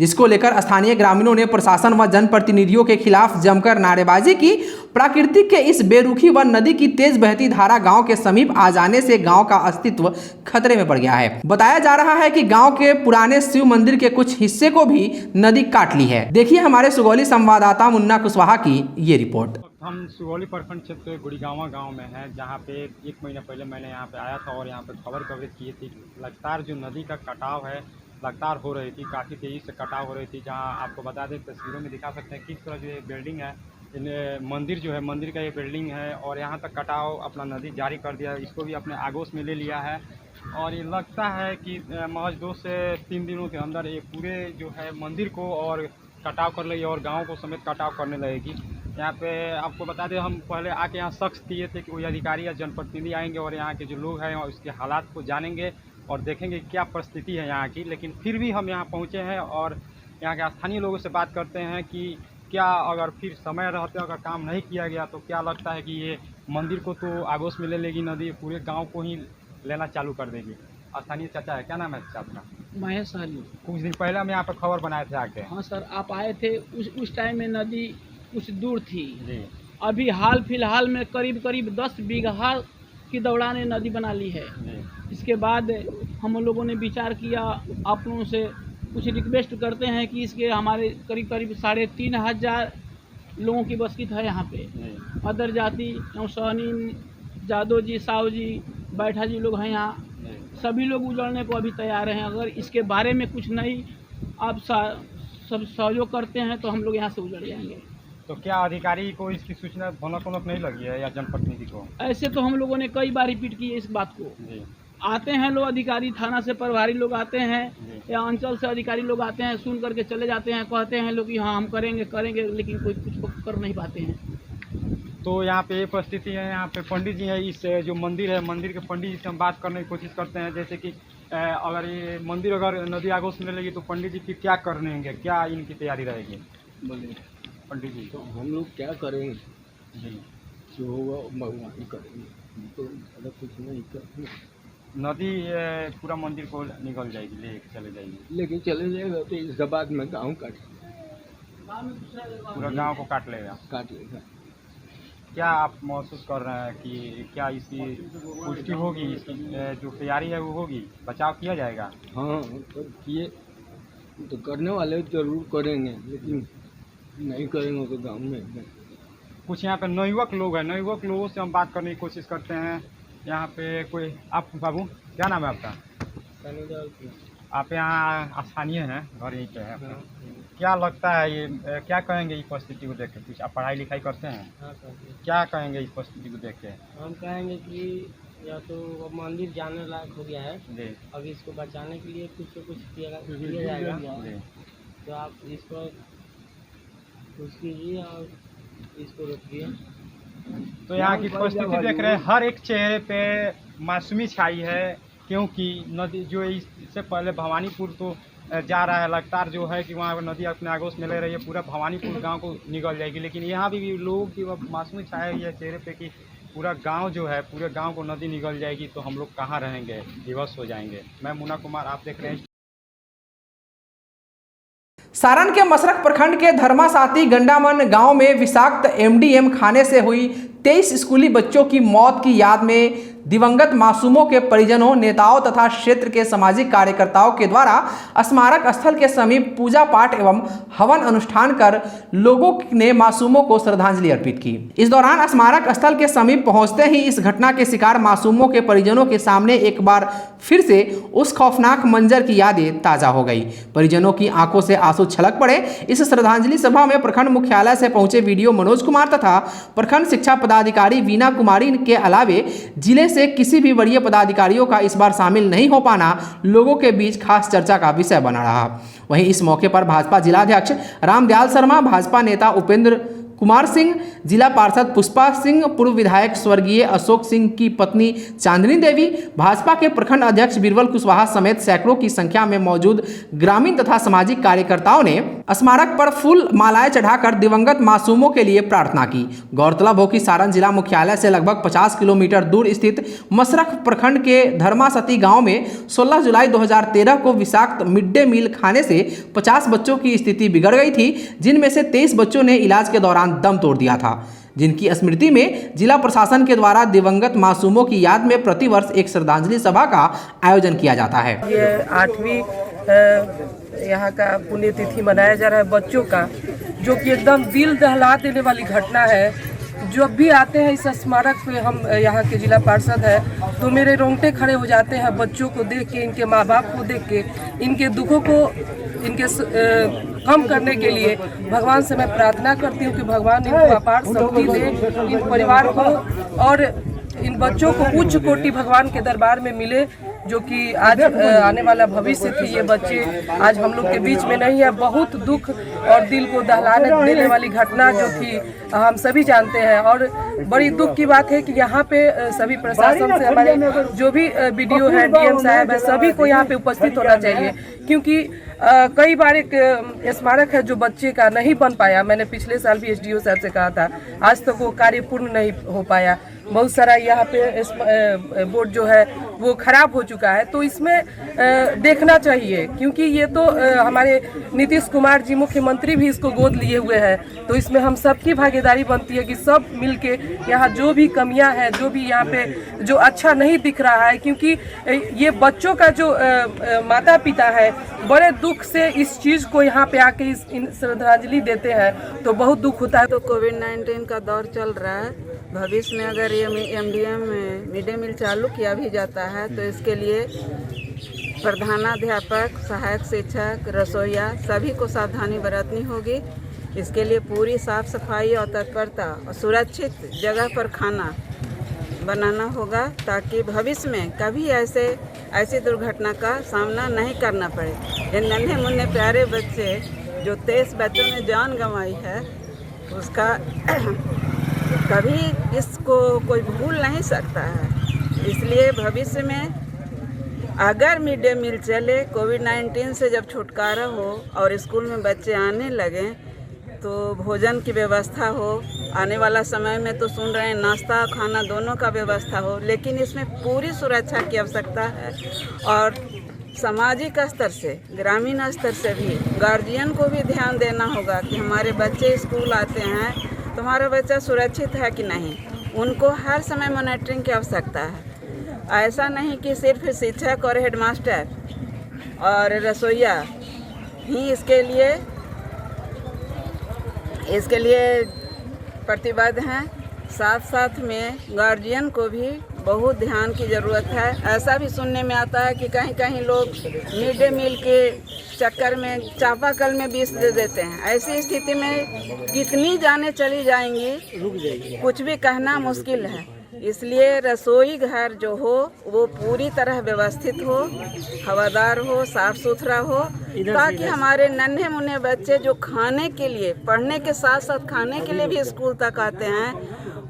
जिसको लेकर स्थानीय ग्रामीणों ने प्रशासन व जनप्रतिनिधियों के खिलाफ जमकर नारेबाजी की। प्राकृतिक के इस बेरुखी व नदी की तेज बहती धारा गांव के समीप आ जाने से गांव का अस्तित्व खतरे में पड़ गया है। बताया जा रहा है कि गांव के पुराने शिव मंदिर के कुछ हिस्से को भी नदी काट ली है। देखिए हमारे सुगौली संवाददाता मुन्ना कुशवाहा की ये रिपोर्ट। हम सुगौली प्रखंड क्षेत्र गुड़ीगांवा गांव में हैं, जहां पे 1 महीना पहले मैंने यहां पे आया था और यहां पे खबर कवरेज की थी। लगातार जो नदी का कटाव है लगातार हो रही थी, काफ़ी तेज़ी से कटाव हो रही थी। जहां आपको बता दें, तस्वीरों में दिखा सकते हैं किस तरह जो ये बिल्डिंग है, मंदिर जो है, मंदिर का ये बिल्डिंग है और यहाँ तक कटाव अपना नदी जारी कर दिया, इसको भी अपने आगोश में ले लिया है। और ये लगता है कि महज 2 से 3 दिनों के अंदर ये पूरे जो है मंदिर को और कटाव कर लेगी और गाँव को समेत कटाव करने लगेगी। यहाँ पे आपको बता दें, हम पहले आके यहाँ शख्स किए थे कि कोई अधिकारी या जनप्रतिनिधि आएंगे और यहाँ के जो लोग हैं और उसके हालात को जानेंगे और देखेंगे क्या परिस्थिति है यहाँ की। लेकिन फिर भी हम यहाँ पहुँचे हैं और यहाँ के स्थानीय लोगों से बात करते हैं कि क्या अगर फिर समय रहते अगर काम नहीं किया गया तो क्या लगता है कि ये मंदिर को तो आगोश में ले लेगी नदी, पूरे गाँव को ही लेना चालू कर देगी। स्थानीय चाचा है, क्या नाम है चाचा आपका? महेश अली। कुछ दिन पहले हम यहाँ पर खबर बनाए थे आके। हाँ सर, आप आए थे उस टाइम में नदी कुछ दूर थी जी। अभी हाल फिलहाल में करीब 10 बीघा की दौड़ा ने नदी बना ली है जी। इसके बाद हम लोगों ने विचार किया, आप लोगों से कुछ रिक्वेस्ट करते हैं कि इसके हमारे करीब 3,500 लोगों की बस्कित है यहाँ पे। अदर जाति सौनी, जादव जी, साहू जी, बैठा जी लोग हैं यहाँ, सभी लोग उजड़ने को अभी तैयार हैं। अगर इसके बारे में कुछ नहीं आप सब सहयोग करते हैं तो हम लोग यहाँ से उजड़ जाएंगे। तो क्या अधिकारी को इसकी सूचना भनक नहीं लगी है या जनप्रतिनिधि को? ऐसे तो हम लोगों ने कई बार रिपीट की है इस बात को जी। आते हैं लोग, अधिकारी थाना से प्रभारी लोग आते हैं या अंचल से अधिकारी लोग आते हैं, सुन करके चले जाते हैं, कहते हैं लोग कि हाँ हम करेंगे, लेकिन कोई कुछ कर नहीं पाते हैं। तो यहाँ पे ये परिस्थिति है। यहाँ पे पंडित जी हैं, इस जो मंदिर है, मंदिर के पंडित जी से हम बात करने की कोशिश करते हैं। जैसे कि अगर ये मंदिर अगर नदी आगोश में लेगी तो पंडित जी फिर क्या करेंगे, क्या इनकी तैयारी रहेगी? बोलिए पंडित जी। तो हम लोग क्या करेंगे जी, जो होगा भगवान करेंगे, तो ज़्यादा कुछ नहीं करेंगे। नदी पूरा मंदिर को निकल जाएगी, ले चले जाएगी, लेकिन चले जाएगा तो इस बाद में गाँव पूरा गांव को काट लेगा। क्या आप महसूस कर रहे हैं कि क्या इसकी पुष्टि होगी, इसकी जो तैयारी है वो होगी, बचाव किया जाएगा? हाँ, तो किए तो करने वाले जरूर करेंगे, लेकिन नहीं करेंगे तो गाँव में कुछ यहाँ पे नवयुवक लोग हैं, नवयुवक लोगों से हम बात करने की कोशिश करते हैं। यहाँ पे कोई, आप बाबू क्या नाम है आपका? आप यहाँ स्थानीय हैं, घर यहीं पे है? क्या लगता है ये, क्या कहेंगे इस परिस्थिति को देख के? कुछ आप पढ़ाई लिखाई करते हैं? हाँ सर। क्या कहेंगे इस परिस्थिति को देख के? हम कहेंगे कि या तो मंदिर जाने लायक हो गया है जी। अब इसको बचाने के लिए कुछ न कुछ किया जाएगा जी। तो आप इस पर कुछ कीजिए और इसको रोकिए। तो यहाँ की परिस्थिति देख रहे हैं, हर एक चेहरे पे मासूमी छाई है, क्योंकि नदी जो इससे पहले भवानीपुर तो जा रहा है, लगातार जो है कि वहाँ नदी अपने आगोश में ले रही है, पूरा भवानीपुर गांव को निकल जाएगी। लेकिन यहाँ भी लोगों की मासूमी छाई है चेहरे पे कि पूरा गांव जो है, पूरे गांव को नदी निकल जाएगी तो हम लोग कहाँ रहेंगे, विवश हो जाएंगे। मैं मुन्ना कुमार, आप देख रहे हैं। सारण के मसरख प्रखंड के धर्मासाती गंडामन गांव में विषाक्त एमडीएम खाने से हुई 23 स्कूली बच्चों की मौत की याद में दिवंगत मासूमों के परिजनों, नेताओं तथा क्षेत्र के सामाजिक कार्यकर्ताओं के द्वारा स्मारक स्थल के समीप पूजा पाठ एवं हवन अनुष्ठान कर लोगों ने मासूमों को श्रद्धांजलि अर्पित की। इस दौरान स्मारक स्थल के समीप पहुंचते ही इस घटना के शिकार मासूमों के परिजनों के सामने एक बार फिर से उस खौफनाक मंजर की यादें ताजा हो गई। परिजनों की आंखों से आंसू छलक पड़े। इस श्रद्धांजलि सभा में प्रखंड मुख्यालय से पहुंचे वीडियो मनोज कुमार तथा प्रखंड शिक्षा पदाधिकारी वीना कुमारी के अलावे जिले से किसी भी वरीय पदाधिकारियों का इस बार शामिल नहीं हो पाना लोगों के बीच खास चर्चा का विषय बना रहा। वहीं इस मौके पर भाजपा जिलाध्यक्ष रामदयाल शर्मा, भाजपा नेता उपेंद्र कुमार सिंह, जिला पार्षद पुष्पा सिंह, पूर्व विधायक स्वर्गीय अशोक सिंह की पत्नी चांदनी देवी, भाजपा के प्रखंड अध्यक्ष बीरबल कुशवाहा समेत सैकड़ों की संख्या में मौजूद ग्रामीण तथा सामाजिक कार्यकर्ताओं ने स्मारक पर फूल मालाएं चढ़ाकर दिवंगत मासूमों के लिए प्रार्थना की। गौरतलब हो कि सारण जिला मुख्यालय से लगभग 50 किलोमीटर दूर स्थित मसरख प्रखंड के धर्मासती गांव में 16 जुलाई 2013 को विषाक्त मिड डे मील खाने से 50 बच्चों की स्थिति बिगड़ गई थी, जिनमें से 23 बच्चों ने इलाज के दौरान दम तोड़ दिया था, जिनकी स्मृति में जिला प्रशासन के द्वारा दिवंगत मासूमों की याद में प्रतिवर्ष एक श्रद्धांजलि सभा का आयोजन किया जाता है। ये 8वीं यहाँ का पुण्यतिथि मनाया जा रहा है बच्चों का, जो कि एकदम दिल दहला देने वाली घटना है। जब भी आते हैं इस स्मारक पे, हम यहाँ के जिला पार्षद हैं, तो मेरे रोंगटे खड़े हो जाते हैं बच्चों को देख के, इनके माँ बाप को देख के। इनके दुखों को इनके कम करने के लिए भगवान से मैं प्रार्थना करती हूँ कि भगवान इनको अपार शक्ति दे, इन परिवार को और इन बच्चों को उच्च कोटि भगवान के दरबार में मिले, जो कि आज आने वाला भविष्य थी। ये बच्चे आज हम लोग के बीच में नहीं है। बहुत दुख और दिल को दहलाने देने वाली घटना जो थी, हम सभी जानते हैं। और बड़ी दुख की बात है कि यहाँ पे सभी प्रशासन से, हमारे जो भी बीडीओ है, डीएम साहब है, सभी को यहाँ पे उपस्थित होना चाहिए, क्योंकि कई बार एक स्मारक है जो बच्चे का नहीं बन पाया। मैंने पिछले साल भी एसडीओ साहब से कहा था, आज तक वो कार्य पूर्ण नहीं हो पाया। बहुत सारा यहाँ पे बोर्ड जो है वो खराब हो चुका है, तो इसमें देखना चाहिए, क्योंकि ये तो हमारे नीतीश कुमार जी मुख्यमंत्री भी इसको गोद लिए हुए हैं। तो इसमें हम सबकी भागीदारी बनती है कि सब मिलके यहाँ जो भी कमियां हैं, जो भी यहाँ पे जो अच्छा नहीं दिख रहा है, क्योंकि ये बच्चों का जो माता पिता है बड़े दुख से इस चीज़ को यहाँ पे आके इस श्रद्धांजलि देते हैं, तो बहुत दुख होता है। तो कोविड-19 का दौर चल रहा है, भविष्य में अगर ये एमडीएम मिड डे मील चालू किया भी जाता है तो इसके लिए प्रधानाध्यापक, सहायक शिक्षक, रसोइया सभी को सावधानी बरतनी होगी। इसके लिए पूरी साफ सफाई और तत्परता और सुरक्षित जगह पर खाना बनाना होगा, ताकि भविष्य में कभी ऐसी दुर्घटना का सामना नहीं करना पड़े। ये नन्हे मुन्ने प्यारे बच्चे, जो 23 बच्चों ने जान गंवाई है, उसका कभी इसको कोई भूल नहीं सकता है। इसलिए भविष्य में अगर मिड डे मील चले, कोविड-19 से जब छुटकारा हो और स्कूल में बच्चे आने लगें, तो भोजन की व्यवस्था हो। आने वाला समय में तो सुन रहे हैं नाश्ता खाना दोनों का व्यवस्था हो, लेकिन इसमें पूरी सुरक्षा की आवश्यकता है। और सामाजिक स्तर से, ग्रामीण स्तर से भी गार्जियन को भी ध्यान देना होगा कि हमारे बच्चे स्कूल आते हैं तो हमारा बच्चा सुरक्षित है कि नहीं। उनको हर समय मॉनिटरिंग की आवश्यकता है। ऐसा नहीं कि सिर्फ शिक्षक और हेडमास्टर और रसोइया ही इसके लिए प्रतिबद्ध हैं, साथ साथ में गार्जियन को भी बहुत ध्यान की ज़रूरत है। ऐसा भी सुनने में आता है कि कहीं कहीं लोग मिड डे मील के चक्कर में चापाकल में विष दे देते हैं। ऐसी स्थिति में कितनी जानें चली जाएंगी, कुछ भी कहना मुश्किल है। इसलिए रसोई घर जो हो वो पूरी तरह व्यवस्थित हो, हवादार हो, साफ सुथरा हो, ताकि हमारे नन्हे मुन्ने बच्चे जो खाने के लिए, पढ़ने के साथ साथ खाने के लिए भी स्कूल तक आते हैं,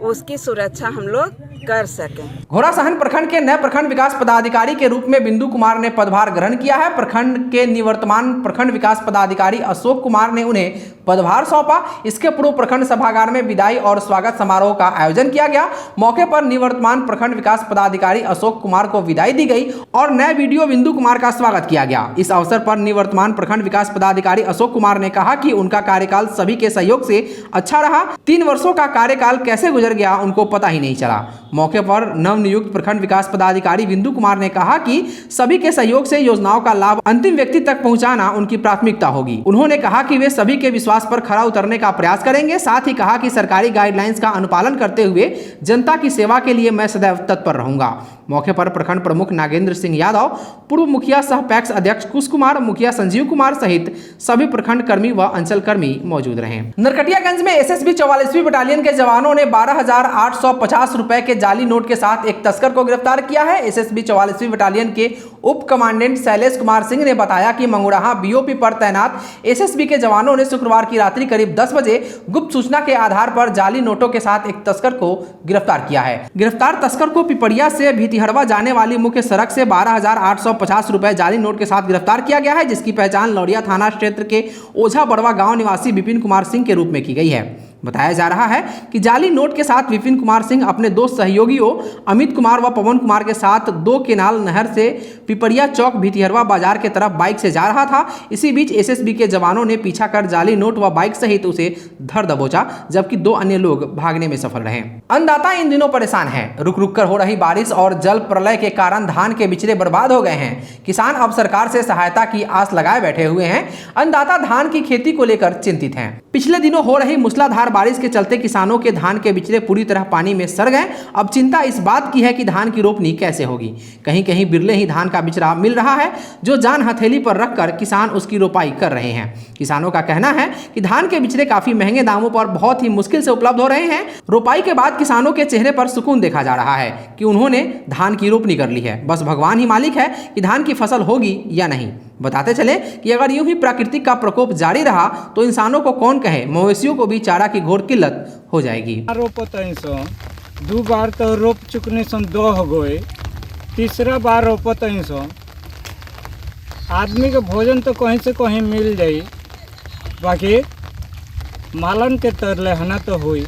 उसकी सुरक्षा हम लोग कर सकें। घोड़ासहन प्रखंड के नए प्रखंड विकास पदाधिकारी के रूप में बिंदु कुमार ने पदभार ग्रहण किया है। प्रखंड के निवर्तमान प्रखंड विकास पदाधिकारी अशोक कुमार ने उन्हें पदभार सौंपा। इसके पूर्व प्रखंड सभागार में विदाई और स्वागत समारोह का आयोजन किया गया। मौके पर निवर्तमान प्रखंड विकास पदाधिकारी अशोक कुमार को विदाई दी गई और नए वीडियो बिंदु कुमार का स्वागत किया गया। इस अवसर पर निवर्तमान प्रखंड विकास पदाधिकारी अशोक कुमार ने कहा कि उनका कार्यकाल सभी के सहयोग से अच्छा रहा। 3 वर्षों का कार्यकाल कैसे गुजर गया उनको पता ही नहीं चला। मौके पर नवनियुक्त प्रखंड विकास पदाधिकारी बिंदु कुमार ने कहा कि सभी के सहयोग से योजनाओं का लाभ अंतिम व्यक्ति तक पहुंचाना उनकी प्राथमिकता होगी। उन्होंने कहा कि वे सभी के विश्वास पर खरा उतरने का प्रयास करेंगे। साथ ही कहा कि सरकारी गाइडलाइंस का अनुपालन करते हुए जनता की सेवा के लिए मैं सदैव तत्पर रहूंगा। मौके पर प्रखंड प्रमुख नागेंद्र सिंह यादव, पूर्व मुखिया सह पैक्स अध्यक्ष कुश कुमार, मुखिया संजीव कुमार सहित सभी प्रखंड कर्मी व अंचल कर्मी मौजूद रहे। नरकटियागंज में एसएसबी 44वीं बटालियन के जवानों ने 12,850 रुपए के जाली नोट के साथ एक तस्कर को गिरफ्तार किया है। एसएसबी 44वीं बटालियन के उप कमांडेंट शैलेश कुमार सिंह ने बताया कि मंगुड़ाहा बीओपी पर तैनात एसएसबी के जवानों ने शुक्रवार की रात्रि करीब 10 बजे गुप्त सूचना के आधार पर जाली नोटों के साथ एक तस्कर को गिरफ्तार किया है। गिरफ्तार तस्कर को पिपरिया से भीतिहरवा जाने वाली मुख्य सड़क से 12,850 रुपए जाली नोट के साथ गिरफ्तार किया गया है, जिसकी पहचान लौरिया थाना क्षेत्र के ओझा बड़वा गांव निवासी विपिन कुमार सिंह के रूप में की गई है। बताया जा रहा है कि जाली नोट के साथ विपिन कुमार सिंह अपने दो सहयोगियों अमित कुमार व पवन कुमार के साथ 2 केनाल नहर से पिपरिया चौक भीतिहरवा बाजार के तरफ बाइक से जा रहा था। इसी बीच एसएसबी के जवानों ने पीछा कर जाली नोट व बाइक सहित उसे धर दबोचा, जबकि 2 अन्य लोग भागने में सफल रहे। अन्नदाता इन दिनों परेशान है। रुक रुक कर हो रही बारिश और जल प्रलय के कारण धान के बिचड़े बर्बाद हो गए हैं। किसान अब सरकार से सहायता की आस लगाए बैठे हुए हैं। अन्नदाता धान की खेती को लेकर चिंतित हैं। पिछले दिनों हो रही मूसलाधार बारिश के चलते किसानों के धान के बिचड़े पूरी तरह पानी में सड़ गए। अब चिंता इस बात की है कि धान की रोपनी कैसे होगी। कहीं कहीं बिरले ही धान का बिचड़ा मिल रहा है, जो जान हथेली पर रखकर किसान उसकी रोपाई कर रहे हैं। किसानों का कहना है कि धान के बिचड़े काफी महंगे दामों पर बहुत ही मुश्किल से उपलब्ध हो रहे हैं। रोपाई के बाद किसानों के चेहरे पर सुकून देखा जा रहा है कि उन्होंने धान की रोपनी कर ली है। बस भगवान ही मालिक है कि धान की फसल होगी या नहीं। बताते चले कि अगर यूं ही प्राकृतिक का प्रकोप जारी रहा तो इंसानों को कौन कहे, मवेशियों को भी चारा की घोर किल्लत हो जाएगी। रोपत सो 2 बार तो रोप चुकने सो 2 हो गए, तीसरा बार रोपत सो आदमी के भोजन तो कहीं से कहीं मिल जाई, बाकी मालन के तरले हना तो हुई।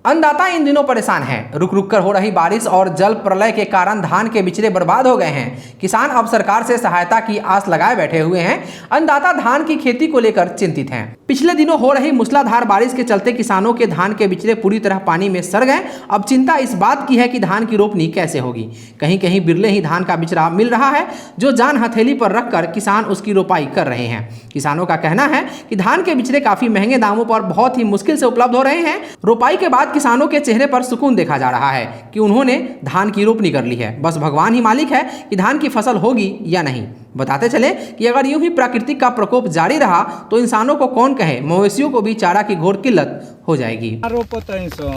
अन्नदाता इन दिनों परेशान है। रुक रुक कर हो रही बारिश और जल प्रलय के कारण धान के बिचड़े बर्बाद हो गए हैं। किसान अब सरकार से सहायता की आस लगाए बैठे हुए हैं। अन्नदाता धान की खेती को लेकर चिंतित हैं। पिछले दिनों हो रही मूसलाधार बारिश के चलते किसानों के धान के बिचड़े पूरी तरह पानी में सड़ गए। अब चिंता इस बात की है कि धान की रोपनी कैसे होगी। कहीं कहीं बिरले ही धान का बिचड़ा मिल रहा है, जो जान हथेली पर रखकर किसान उसकी रोपाई कर रहे हैं। किसानों का कहना है कि धान के बिचड़े काफी महंगे दामों पर बहुत ही मुश्किल से उपलब्ध हो रहे हैं। रोपाई के बाद किसानों के चेहरे पर सुकून देखा जा रहा है कि उन्होंने धान की रोपनी कर ली है। बस भगवान ही मालिक है कि धान की फसल होगी या नहीं। बताते चले कि अगर यूं ही प्राकृतिक का प्रकोप जारी रहा तो इंसानों को कौन कहे, मवेशियों को भी चारा की घोर किल्लत हो जाएगी। रोपत सो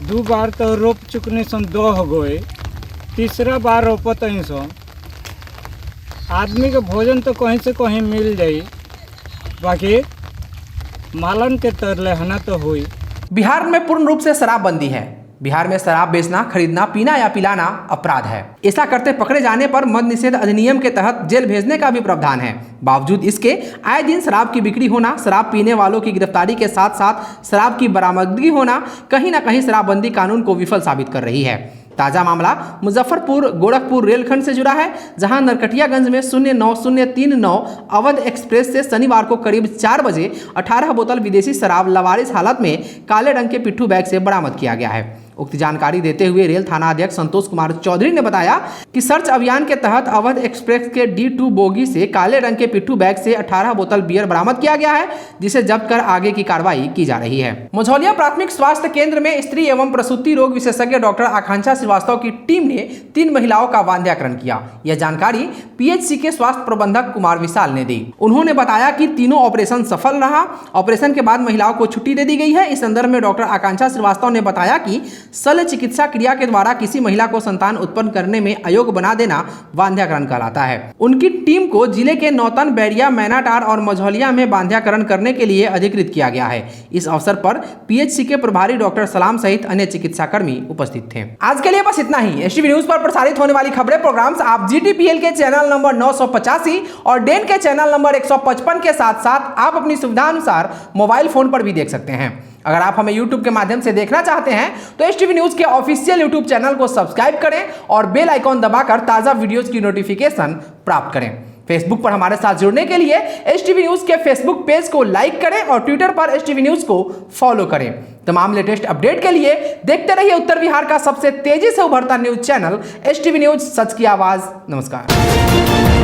2 बार तो रोप चुकने सो 2 हो गए, तीसरा बार रोपत सो आदमी के भोजन तो कहीं से कहीं मिल जाई, बाकी मालन के तरले हना तो हुई। बिहार में पूर्ण रूप से शराबबंदी है। बिहार में शराब बेचना, खरीदना, पीना या पिलाना अपराध है। ऐसा करते पकड़े जाने पर मद्य निषेध अधिनियम के तहत जेल भेजने का भी प्रावधान है। बावजूद इसके आए दिन शराब की बिक्री होना, शराब पीने वालों की गिरफ्तारी के साथ साथ शराब की बरामदगी होना कहीं ना कहीं शराबबंदी कानून को विफल साबित कर रही है। ताजा मामला मुजफ्फरपुर गोरखपुर रेलखंड से जुड़ा है, जहां नरकटियागंज में 09039 अवध एक्सप्रेस से शनिवार को करीब 4 बजे 18 बोतल विदेशी शराब लवारिस हालत में काले रंग के पिट्ठू बैग से बरामद किया गया है। उक्त जानकारी देते हुए रेल थाना अध्यक्ष संतोष कुमार चौधरी ने बताया कि सर्च अभियान के तहत अवध एक्सप्रेस के D2 बोगी से काले रंग के पिट्ठू बैग से 18 बोतल बियर बरामद किया गया है, जिसे जब्त कर आगे की कार्रवाई की जा रही है। मझौलिया प्राथमिक स्वास्थ्य केंद्र में स्त्री एवं प्रसूति रोग विशेषज्ञ डॉक्टर आकांक्षा श्रीवास्तव की टीम ने 3 महिलाओं का वांध्याकरण किया। यह जानकारी PHC के स्वास्थ्य प्रबंधक कुमार विशाल ने दी। उन्होंने बताया कि तीनों ऑपरेशन सफल रहा। ऑपरेशन के बाद महिलाओं को छुट्टी दे दी गई है। इस संदर्भ में डॉक्टर आकांक्षा श्रीवास्तव ने बताया कि शल्य चिकित्सा क्रिया के द्वारा किसी महिला को संतान उत्पन्न करने में अयोग्य बना देना वांध्याकरण कहलाता है। उनकी टीम को जिले के नौतन, बैरिया, मैनाटार और मझौलिया में वांध्याकरण करने के लिए अधिकृत किया गया है। इस अवसर पर PHC के प्रभारी डॉक्टर सलाम सहित अन्य चिकित्सा कर्मी उपस्थित थे। आज के लिए बस इतना ही। STV न्यूज पर प्रसारित होने वाली खबरें प्रोग्राम्स आप GTPL के चैनल नंबर 985 और डेन के चैनल नंबर 155 के साथ साथ आप अपनी सुविधा अनुसार मोबाइल फोन पर भी देख सकते हैं। अगर आप हमें YouTube के माध्यम से देखना चाहते हैं तो STV न्यूज के ऑफिशियल YouTube चैनल को सब्सक्राइब करें और बेल आइकॉन दबाकर ताजा वीडियोस की नोटिफिकेशन प्राप्त करें। फेसबुक पर हमारे साथ जुड़ने के लिए STV न्यूज के फेसबुक पेज को लाइक करें और ट्विटर पर STV न्यूज को फॉलो करें। तमाम लेटेस्ट अपडेट के लिए देखते रहिए उत्तर बिहार का सबसे तेजी से उभरता न्यूज चैनल STV न्यूज, सच की आवाज। नमस्कार।